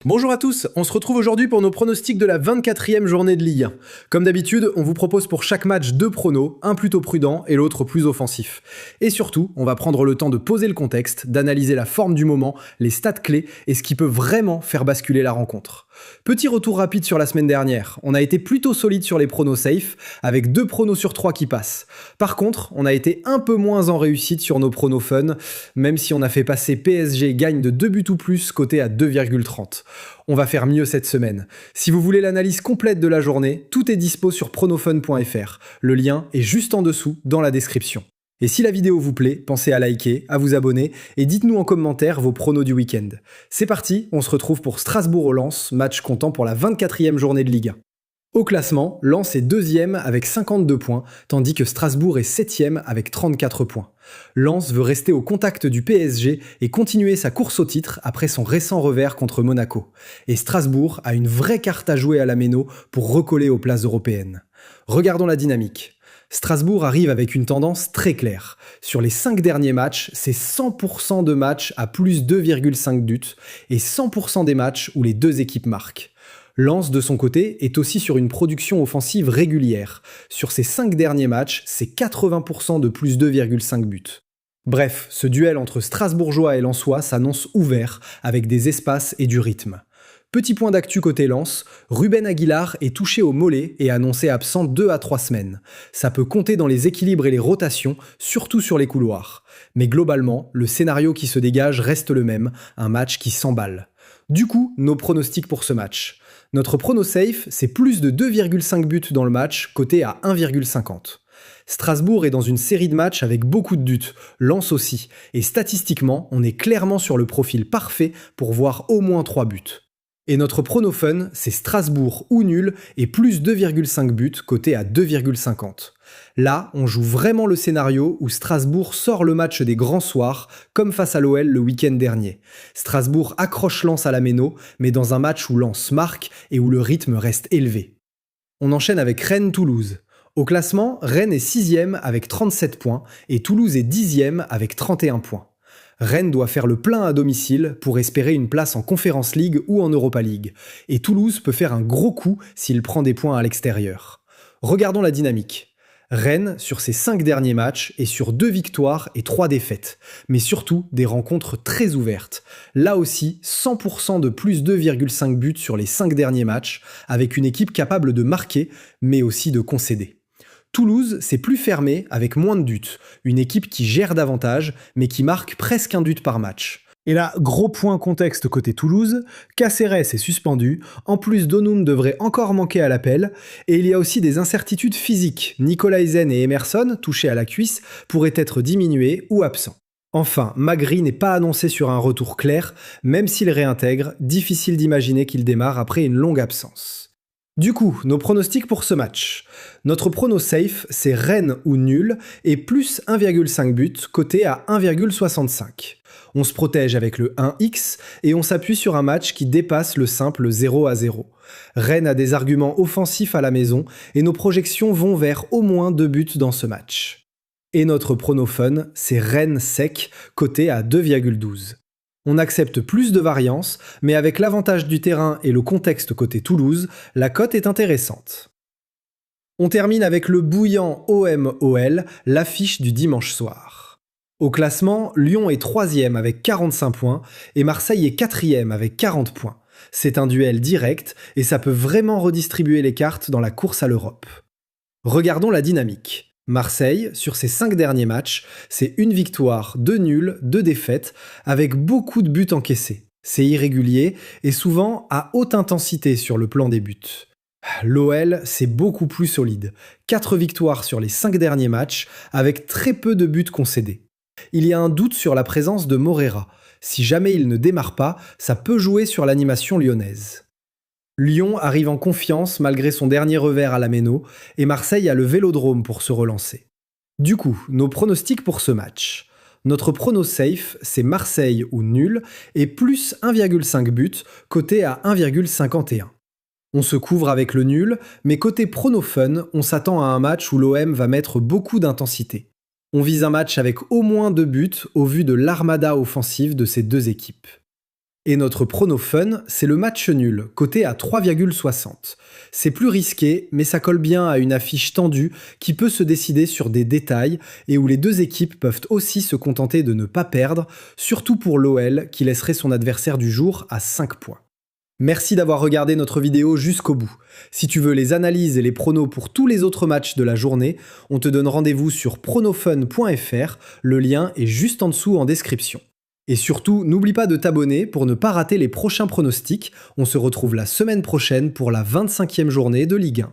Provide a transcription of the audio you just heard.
Bonjour à tous, on se retrouve aujourd'hui pour nos pronostics de la 24e journée de Ligue 1. Comme d'habitude, on vous propose pour chaque match deux pronos, un plutôt prudent et l'autre plus offensif. Et surtout, on va prendre le temps de poser le contexte, d'analyser la forme du moment, les stats clés et ce qui peut vraiment faire basculer la rencontre. Petit retour rapide sur la semaine dernière, on a été plutôt solide sur les pronos safe, avec 2 pronos sur 3 qui passent. Par contre, on a été un peu moins en réussite sur nos pronos fun, même si on a fait passer PSG gagne de 2 buts ou plus, coté à 2,30. On va faire mieux cette semaine. Si vous voulez l'analyse complète de la journée, tout est dispo sur pronofun.fr. Le lien est juste en dessous dans la description. Et si la vidéo vous plaît, pensez à liker, à vous abonner et dites-nous en commentaire vos pronos du week-end. C'est parti, on se retrouve pour Strasbourg au Lens, match comptant pour la 24e journée de Ligue 1. Au classement, Lens est 2e avec 52 points, tandis que Strasbourg est 7e avec 34 points. Lens veut rester au contact du PSG et continuer sa course au titre après son récent revers contre Monaco. Et Strasbourg a une vraie carte à jouer à la Méno pour recoller aux places européennes. Regardons la dynamique. Strasbourg arrive avec une tendance très claire. Sur les 5 derniers matchs, c'est 100% de matchs à plus 2,5 buts et 100% des matchs où les deux équipes marquent. Lens, de son côté, est aussi sur une production offensive régulière. Sur ses 5 derniers matchs, c'est 80% de plus 2,5 buts. Bref, ce duel entre Strasbourgeois et Lensois s'annonce ouvert, avec des espaces et du rythme. Petit point d'actu côté Lens, Ruben Aguilar est touché au mollet et annoncé absent 2 à 3 semaines. Ça peut compter dans les équilibres et les rotations, surtout sur les couloirs. Mais globalement, le scénario qui se dégage reste le même, un match qui s'emballe. Du coup, nos pronostics pour ce match. Notre prono safe, c'est plus de 2,5 buts dans le match, coté à 1,50. Strasbourg est dans une série de matchs avec beaucoup de buts, Lens aussi, et statistiquement, on est clairement sur le profil parfait pour voir au moins 3 buts. Et notre prono fun, c'est Strasbourg ou nul et plus 2,5 buts coté à 2,50. Là, on joue vraiment le scénario où Strasbourg sort le match des grands soirs, comme face à l'OL le week-end dernier. Strasbourg accroche Lens à la méno, mais dans un match où Lens marque et où le rythme reste élevé. On enchaîne avec Rennes-Toulouse. Au classement, Rennes est 6e avec 37 points et Toulouse est 10e avec 31 points. Rennes doit faire le plein à domicile pour espérer une place en Conference League ou en Europa League. Et Toulouse peut faire un gros coup s'il prend des points à l'extérieur. Regardons la dynamique. Rennes, sur ses 5 derniers matchs, est sur 2 victoires et 3 défaites. Mais surtout, des rencontres très ouvertes. Là aussi, 100% de plus 2,5 buts sur les 5 derniers matchs, avec une équipe capable de marquer, mais aussi de concéder. Toulouse, c'est plus fermé, avec moins de buts. Une équipe qui gère davantage, mais qui marque presque un but par match. Et là, gros point contexte côté Toulouse, Caceres est suspendu, en plus Donum devrait encore manquer à l'appel, et il y a aussi des incertitudes physiques. Nicolas Eisen et Emerson, touchés à la cuisse, pourraient être diminués ou absents. Enfin, Magri n'est pas annoncé sur un retour clair, même s'il réintègre, difficile d'imaginer qu'il démarre après une longue absence. Du coup, nos pronostics pour ce match. Notre prono safe, c'est Rennes ou nul et plus 1,5 but, coté à 1,65. On se protège avec le 1x et on s'appuie sur un match qui dépasse le simple 0-0. Rennes a des arguments offensifs à la maison et nos projections vont vers au moins 2 buts dans ce match. Et notre prono fun, c'est Rennes sec, coté à 2,12. On accepte plus de variance, mais avec l'avantage du terrain et le contexte côté Toulouse, la cote est intéressante. On termine avec le bouillant OM-OL, l'affiche du dimanche soir. Au classement, Lyon est 3e avec 45 points et Marseille est 4e avec 40 points. C'est un duel direct et ça peut vraiment redistribuer les cartes dans la course à l'Europe. Regardons la dynamique. Marseille, sur ses 5 derniers matchs, c'est 1 victoire, 2 nuls, 2 défaites, avec beaucoup de buts encaissés. C'est irrégulier et souvent à haute intensité sur le plan des buts. L'OL, c'est beaucoup plus solide. 4 victoires sur les 5 derniers matchs, avec très peu de buts concédés. Il y a un doute sur la présence de Moreira. Si jamais il ne démarre pas, ça peut jouer sur l'animation lyonnaise. Lyon arrive en confiance malgré son dernier revers à la Méno, et Marseille a le Vélodrome pour se relancer. Du coup, nos pronostics pour ce match. Notre prono safe, c'est Marseille ou nul, et plus 1,5 but, coté à 1,51. On se couvre avec le nul, mais côté prono fun, on s'attend à un match où l'OM va mettre beaucoup d'intensité. On vise un match avec au moins 2 buts au vu de l'armada offensive de ces deux équipes. Et notre prono fun, c'est le match nul, coté à 3,60. C'est plus risqué, mais ça colle bien à une affiche tendue qui peut se décider sur des détails et où les deux équipes peuvent aussi se contenter de ne pas perdre, surtout pour l'OL qui laisserait son adversaire du jour à 5 points. Merci d'avoir regardé notre vidéo jusqu'au bout. Si tu veux les analyses et les pronos pour tous les autres matchs de la journée, on te donne rendez-vous sur pronofun.fr, le lien est juste en dessous en description. Et surtout, n'oublie pas de t'abonner pour ne pas rater les prochains pronostics. On se retrouve la semaine prochaine pour la 25e journée de Ligue 1.